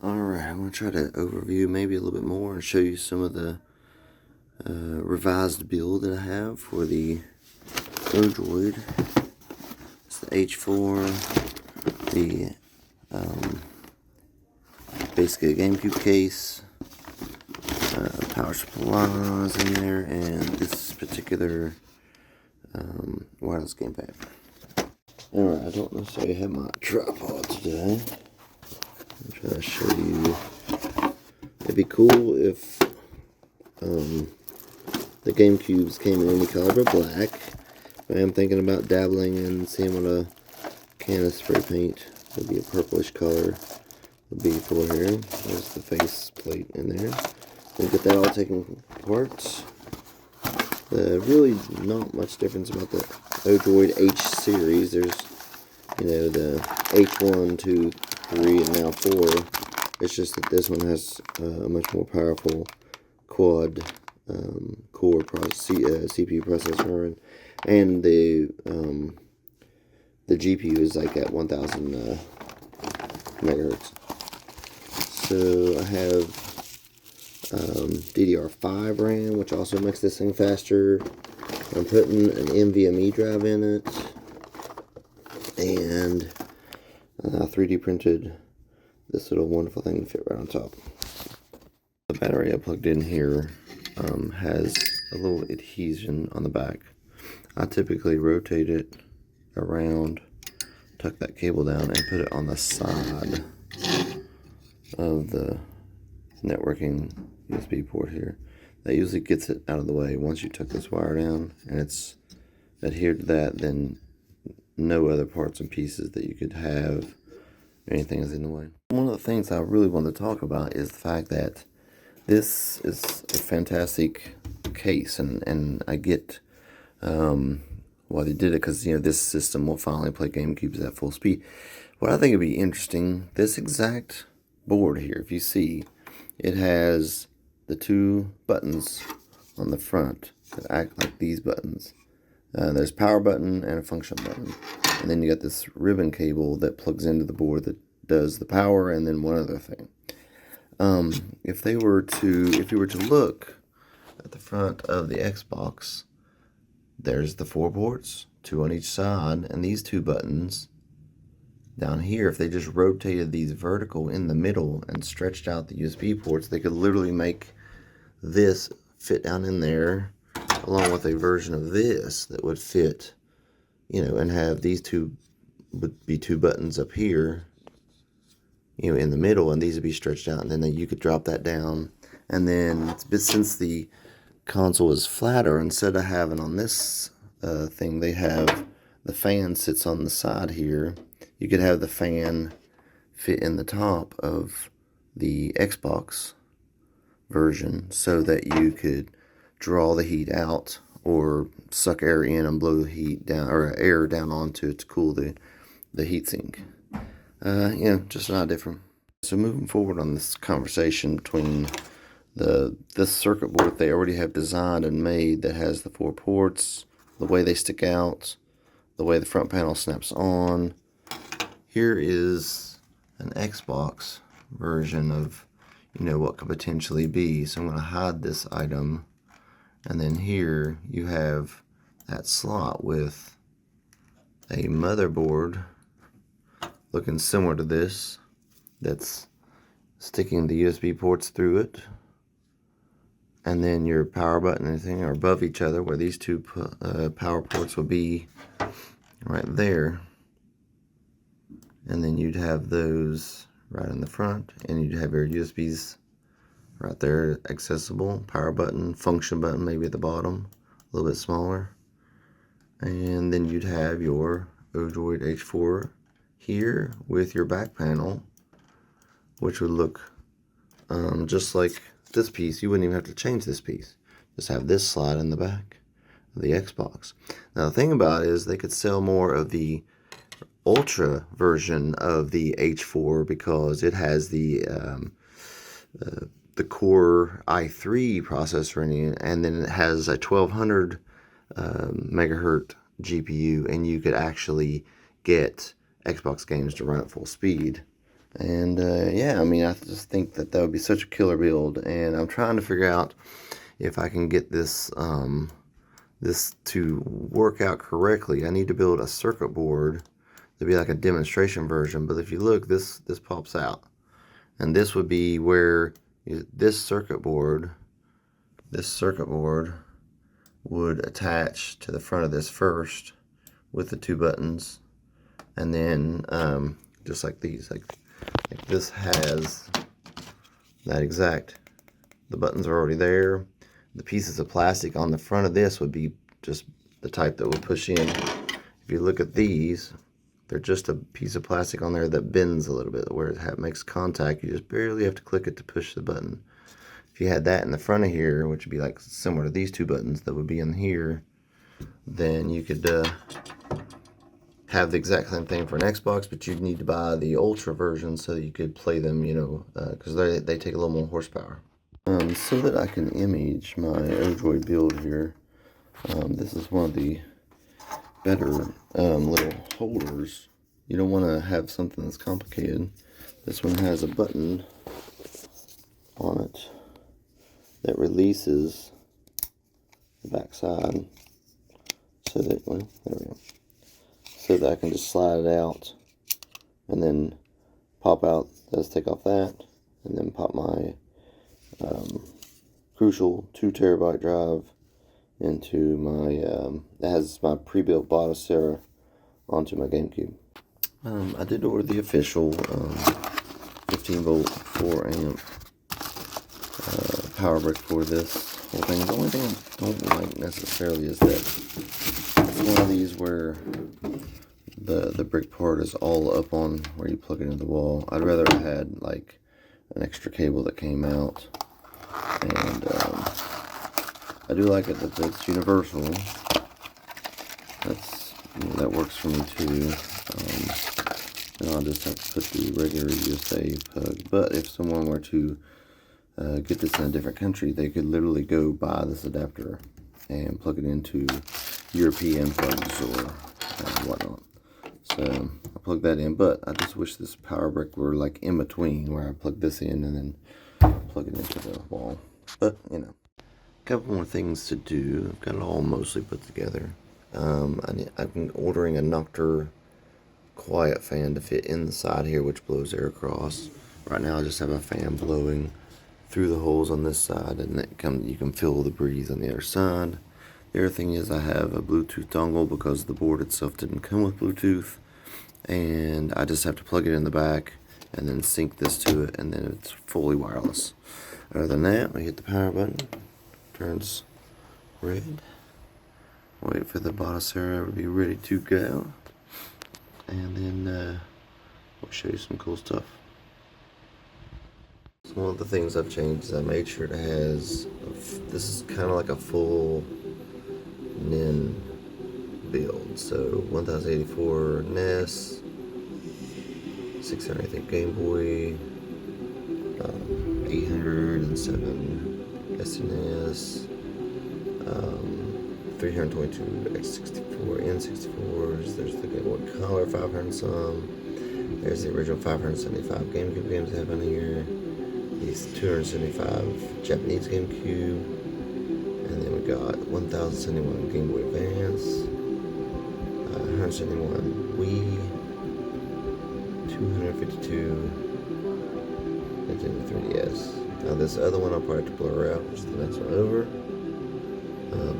Alright, I'm going to try to overview maybe a little bit more and show you some of the revised build that I have for the Odroid. It's the H4, the basically a GameCube case, power supplies in there, and this particular wireless gamepad. Alright, I don't necessarily have my tripod today. I'm trying to show you. It'd be cool if the GameCubes came in any color but black. I am thinking about dabbling and seeing what a can of spray paint would be a purplish color would be for here. There's the face plate in there. We'll get that all taken apart. Really not much difference about the Odroid H series. There's, you know, the H1, 2, 3, and now 4. It's just that this one has a much more powerful quad core CPU processor, and the GPU is like at 1000 megahertz. So I have DDR5 RAM, which also makes this thing faster. I'm putting an NVMe drive in it, and 3D printed this little wonderful thing to fit right on top. The battery I plugged in here has a little adhesion on the back. I typically rotate it around, tuck that cable down, and put it on the side of the networking USB port here. That usually gets it out of the way. Once you tuck this wire down and it's adhered to that, then no other parts and pieces that you could have, anything is in the way. One of the things I really want to talk about is the fact that this is a fantastic case, and I get why they did it, because, you know, this system will finally play GameCubes at full speed. What I think would be interesting, this exact board here, if you see, it has the two buttons on the front that act like these buttons. There's a power button and a function button, and then you got this ribbon cable that plugs into the board that does the power, and then one other thing. If you were to look at the front of the Xbox, there's the 4 ports, 2 on each side, and these 2 buttons down here. If they just rotated these vertical in the middle and stretched out the USB ports, they could literally make this fit down in there, along with a version of this that would fit, you know, and have these 2 would be 2 buttons up here, you know, in the middle, and these would be stretched out, and then you could drop that down. And then, since the console is flatter, instead of having on this thing, they have the fan sits on the side here. You could have the fan fit in the top of the Xbox version, so that you could draw the heat out or suck air in and blow the heat down, or air down onto it to cool the heatsink. You know, just a lot different. So moving forward on this conversation between this circuit board they already have designed and made that has the 4 ports, the way they stick out, the way the front panel snaps on. Here is an Xbox version of, you know, what could potentially be. So I'm going to hide this item, and then here you have that slot with a motherboard looking similar to this, that's sticking the USB ports through it, and then your power button and everything are above each other, where these 2 power ports will be right there, and then you'd have those right in the front, and you'd have your USBs right there accessible, power button, function button maybe at the bottom, a little bit smaller, and then you'd have your Odroid H4 here with your back panel, which would look just like this piece. You wouldn't even have to change this piece, just have this slide in the back of the Xbox. Now the thing about it is they could sell more of the Ultra version of the H4, because it has the Core i3 processor in it, and then it has a 1200 megahertz GPU, and you could actually get Xbox games to run at full speed And yeah, I mean, I just think that would be such a killer build, and I'm trying to figure out if I can get this this to work out correctly. I need to build a circuit board to be like a demonstration version, but if you look, this pops out, and this would be where this circuit board would attach to the front of this first with the two buttons, and then just like these, like this has that exact, the buttons are already there. The pieces of plastic on the front of this would be just the type that would push in. If you look at these, they're just a piece of plastic on there that bends a little bit where it makes contact. You just barely have to click it to push the button. If you had that in the front of here, which would be like similar to these two buttons that would be in here, then you could have the exact same thing for an Xbox, but you'd need to buy the Ultra version so that you could play them, you know, because they take a little more horsepower. So that I can image my Odroid build here, this is one of the better little holders. You don't want to have something that's complicated. This one has a button on it that releases the back side so that, well, there we go, so that I can just slide it out and then pop out. Let's take off that and then pop my crucial 2 terabyte drive into my that has my pre-built Botacera onto my GameCube. I did order the official 15 volt 4 amp power brick for this whole thing. The only thing I don't like necessarily is that it's one of these where the brick part is all up on where you plug it into the wall. I'd rather have had like an extra cable that came out, and I do like it that it's universal. That works for me too. And I'll just have to put the regular USA plug. But if someone were to get this in a different country, they could literally go buy this adapter and plug it into European plugs or whatnot. So I plug that in, but I just wish this power brick were like in between, where I plug this in and then plug it into the wall. But you know, a couple more things to do. I've got it all mostly put together. I've been ordering a Noctur quiet fan to fit in the side here, which blows air across. Right now I just have a fan blowing through the holes on this side, and you can feel the breeze on the other side. The other thing is I have a Bluetooth dongle because the board itself didn't come with Bluetooth, and I just have to plug it in the back and then sync this to it, and then it's fully wireless. Other than that, we hit the power button, turns red, wait for the Botacera to be ready to go, and then we'll show you some cool stuff. So one of the things I've changed is I made sure it has, this is kind of like a full NIN build. So 1084 NES, 600 I think Game Boy, 807 SNES, 322 X64 N64s. There's the Game Boy Color 500 some. There's the original 575 GameCube games I have on here. These 275 Japanese GameCube, and then we got 1071 Game Boy Advance, 171 Wii, 252 Nintendo 3DS. Now this other one I'll probably have to blur out, which is the next one over.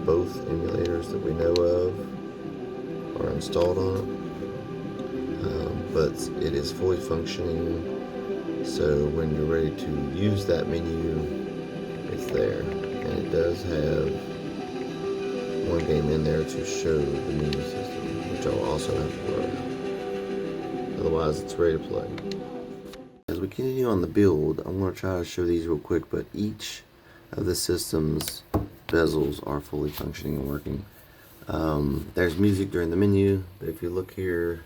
Both emulators that we know of are installed on it, but it is fully functioning. So when you're ready to use that menu, it's there. And it does have one game in there to show the menu system, which I'll also have to blur out. Otherwise, it's ready to play. As we continue on the build, I'm going to try to show these real quick, but each of the system's bezels are fully functioning and working. There's music during the menu, but if you look here,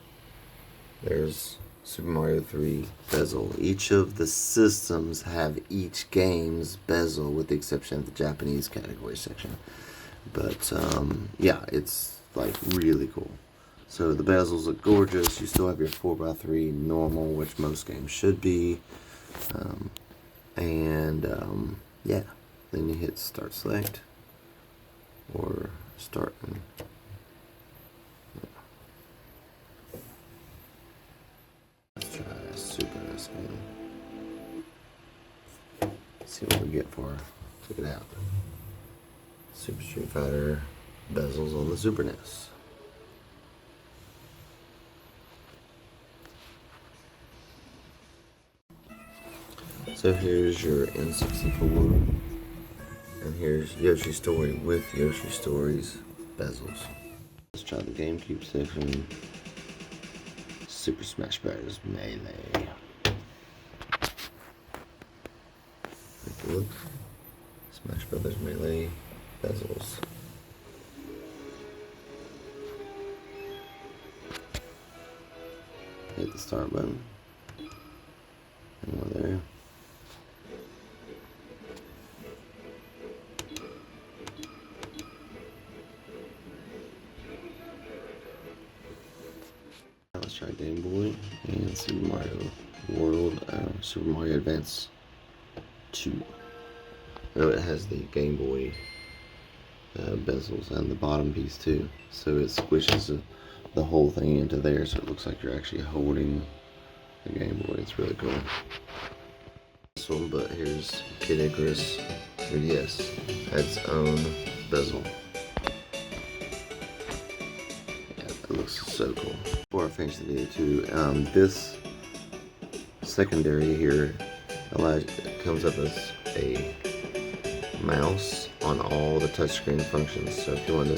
there's Super Mario 3 bezel. Each of the systems have each game's bezel, with the exception of the Japanese category section. But yeah, it's like really cool. So the bezels look gorgeous. You still have your 4x3 normal, which most games should be. Yeah, then you hit start select or start. Let's try Super NES game. See what we get for. Check it out. Super Street Fighter bezels on the Super NES. So here's your N64, and here's Yoshi Story with Yoshi Story's bezels. Let's try the GameCube section. Super Smash Bros. Melee. Take a look. Smash Bros. Melee bezels. Hit the start button. And we're there. Let's try Game Boy and Super Mario World, Super Mario Advance 2. Oh, it has the Game Boy bezels and the bottom piece too, so it squishes the whole thing into there, so it looks like you're actually holding the Game Boy. It's really cool. This one, but here's Kid Icarus 3DS. Has its own bezel. It looks so cool. Before I finish the video too, this secondary here comes up as a mouse on all the touchscreen functions. So if you want to,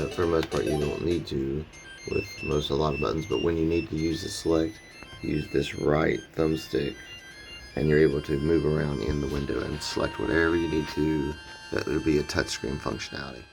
for the most part, you don't need to with a lot of buttons. But when you need to use the select, use this right thumbstick, and you're able to move around in the window and select whatever you need to. That would be a touchscreen functionality.